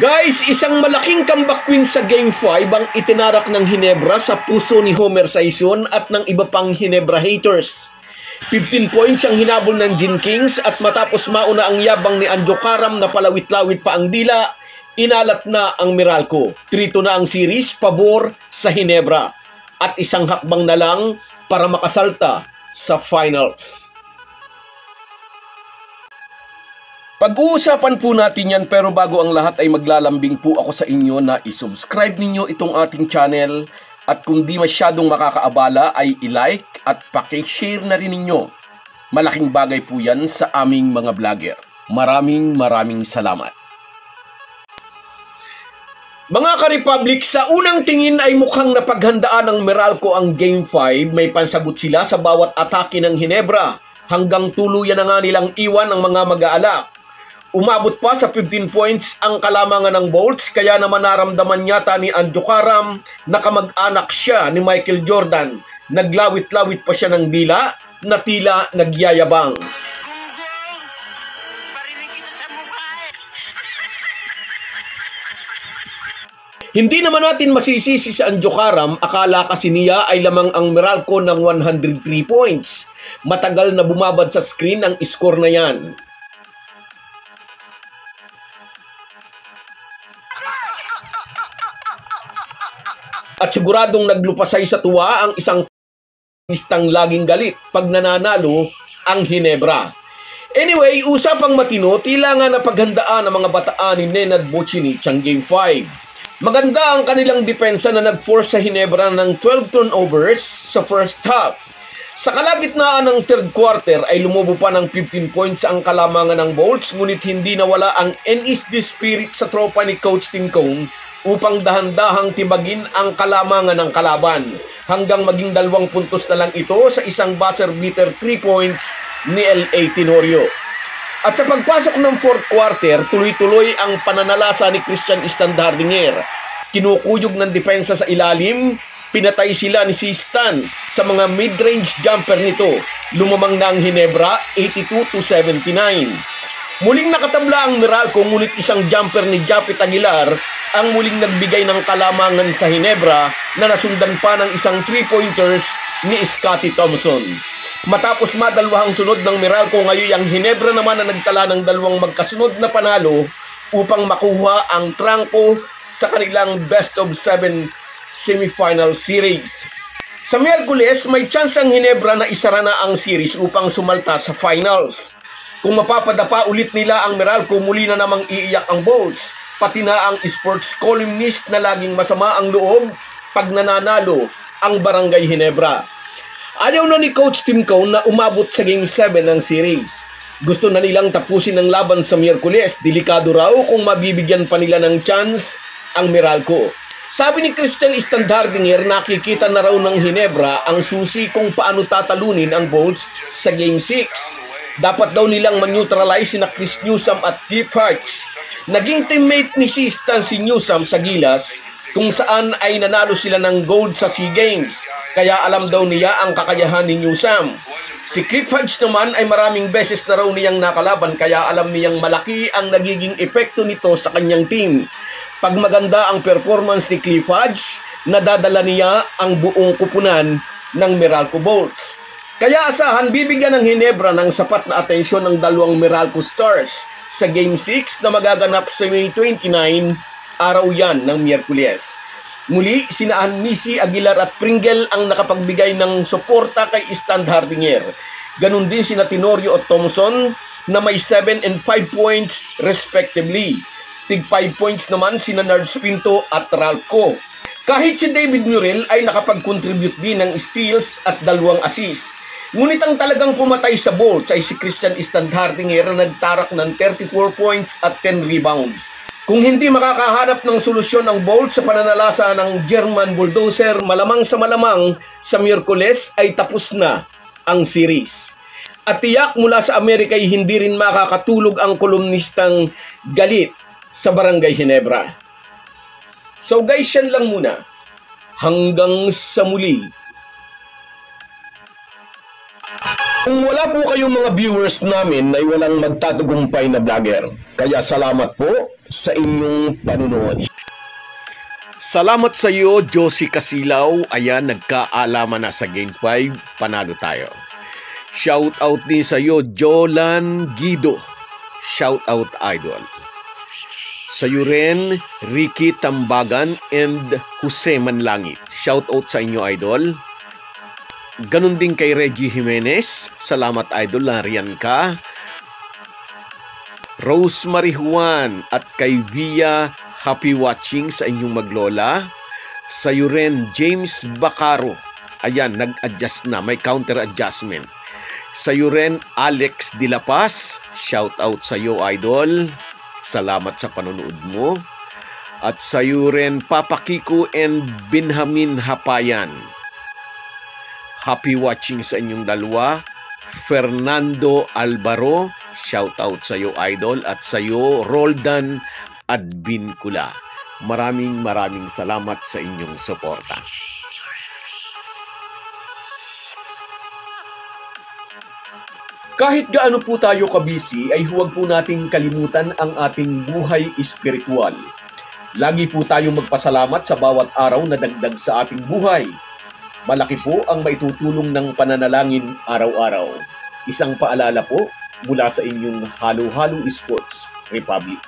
Guys, isang malaking comeback win sa Game 5 ang itinarak ng Hinebra sa puso ni Homer Saison at ng iba pang Hinebra haters. 15 points ang hinabol ng Gin Kings at matapos mauna ang yabang ni Anjo Karam na palawit-lawit pa ang dila, inalat na ang Meralco. 3-2 na ang series, pabor sa Hinebra. At isang hakbang na lang para makasalta sa finals. Pag-uusapan po natin yan, pero bago ang lahat ay maglalambing po ako sa inyo na isubscribe ninyo itong ating channel at kung di masyadong makakaabala ay i-like at paki-share na rin ninyo. Malaking bagay po yan sa aming mga vlogger. Maraming salamat. Mga ka-Republic, sa unang tingin ay mukhang napaghandaan ng Meralco ang Game 5. May pansagot sila sa bawat atake ng Hinebra hanggang tuluyan na nga nilang iwan ang mga mag-aalak. Umabot pa sa 15 points ang kalamangan ng Bolts, kaya naman naramdaman yata ni Anjo Karam na kamag-anak siya ni Michael Jordan. Naglawit-lawit pa siya ng dila na tila nagyayabang. Hindi naman natin masisisi sa Anjo Karam, akala kasi niya ay lamang ang Meralco ng 103 points. Matagal na bumabad sa screen ang score na yan. At siguradong naglupasay sa tuwa ang isang listang laging galit pag nananalo ang Hinebra. Anyway, usapang matino, tila nga napaghandaan ang mga bataan ni Nenad Bocinic ang Game 5. Maganda ang kanilang depensa na nag-force sa Hinebra ng 12 turnovers sa first half. Sa kalagitnaan ng third quarter ay lumubo pa ng 15 points ang kalamangan ng Bolts, ngunit hindi nawala ang NSD spirit sa tropa ni Coach Tincone upang dahan-dahang tibagin ang kalamangan ng kalaban hanggang maging 2 puntos na lang ito sa isang buzzer beater 3 points ni L.A. Tenorio. At sa pagpasok ng fourth quarter, tuloy-tuloy ang pananalasa ni Christian Standhardinger. Kinukuyog ng depensa sa ilalim, pinatay sila ni Sistan sa mga mid-range jumper nito. Lumamang na ang Hinebra 82-79. Muling nakatabla ang Meralco, ngunit isang jumper ni Japit Aguilar ang muling nagbigay ng kalamangan sa Hinebra na nasundan pa ng isang 3-pointers ni Scottie Thompson. Matapos madalawang sunod ng Meralco, ngayon ang Hinebra naman na nagtala ng 2 magkasunod na panalo upang makuha ang trangko sa kanilang best-of-7 semifinal series. Sa Miyerkules, may chance ang Hinebra na isara na ang series upang sumalta sa finals. Kung mapapadapa ulit nila ang Meralco, muli na namang iiyak ang Bolts, pati na ang sports columnist na laging masama ang loob pag nananalo ang Barangay Hinebra. Ayaw na ni Coach Tincone na umabot sa Game 7 ng series. Gusto na nilang tapusin ang laban sa Miyerkules. Delikado raw kung mabibigyan pa nila ng chance ang Meralco. Sabi ni Christian Standhardinger, nakikita na raw ng Hinebra ang susi kung paano tatalunin ang Bolts sa Game 6. Dapat daw nilang man-neutralize sina Chris Newsom at Cliff Hutch. Naging teammate ni Sistan si Newsom sa Gilas, kung saan ay nanalo sila ng gold sa SEA Games. Kaya alam daw niya ang kakayahan ni Newsom. Si Cliff Hutch naman ay maraming beses na raw niyang nakalaban, kaya alam niyang malaki ang nagiging epekto nito sa kanyang team. Pag maganda ang performance ni Cliff Hutch, nadadala niya ang buong kupunan ng Meralco Bolts. Kaya asahan, bibigyan ng Hinebra ng sapat na atensyon ng 2 Meralco Stars sa Game 6 na magaganap sa May 29, araw yan ng Miyerkules. Muli, sina Nisi, Aguilar at Pringle ang nakapagbigay ng suporta kay Standhardinger. Ganon din sina Tenorio at Thompson na may 7 and 5 points respectively. Tig 5 points naman sina Nards Pinto at Ralco. Kahit si David Murrell ay nakapag-contribute din ng steals at 2 assist. Ngunit ang talagang pumatay sa Bolts ay si Christian Standhardinger na nagtarak ng 34 points at 10 rebounds. Kung hindi makakahanap ng solusyon ang Bolts sa pananalasa ng German Bulldozer, malamang sa Miyerkules ay tapos na ang series. At tiyak mula sa Amerika ay hindi rin makakatulog ang kolumnistang galit sa Barangay Hinebra. So guys, yan lang muna. Hanggang sa muli. Kung wala po kayong mga viewers namin ay walang magtatagumpay na vlogger. Kaya salamat po sa inyong panunood. Salamat sa iyo, Josie Casilaw. Ayan, nagkaalaman na sa Game 5. Panalo tayo. Shout out din sa iyo, Jolan Guido. Shout out, idol. Sa iyo rin, Ricky Tambagan and Jose Manlangit. Shout out sa inyo, idol. Ganon din kay Reggie Jimenez. Salamat, idol. Nariyan ka. Rosemary Juan at kay Via, happy watching sa inyong maglola. Sa iyo rin, James Bacaro. Ayan, nag-adjust na. May counter adjustment. Sa iyo rin, Alex De La Paz. Shout out sa iyo, idol. Salamat sa panonood mo. At sa iyo rin, Papa Kiko and Benjamin Hapayan. Happy watching sa inyong dalawa. Fernando Alvaro, shout out sa iyo, idol. At sa iyo, Roldan Advincula. Maraming salamat sa inyong suporta. Kahit gaano po tayo kabisi, ay huwag po nating kalimutan ang ating buhay espiritual. Lagi po tayong magpasalamat sa bawat araw na dagdag sa ating buhay. Malaki po ang maitutulong ng pananalangin araw-araw. Isang paalala po mula sa inyong Halo-Halo Sports Republic.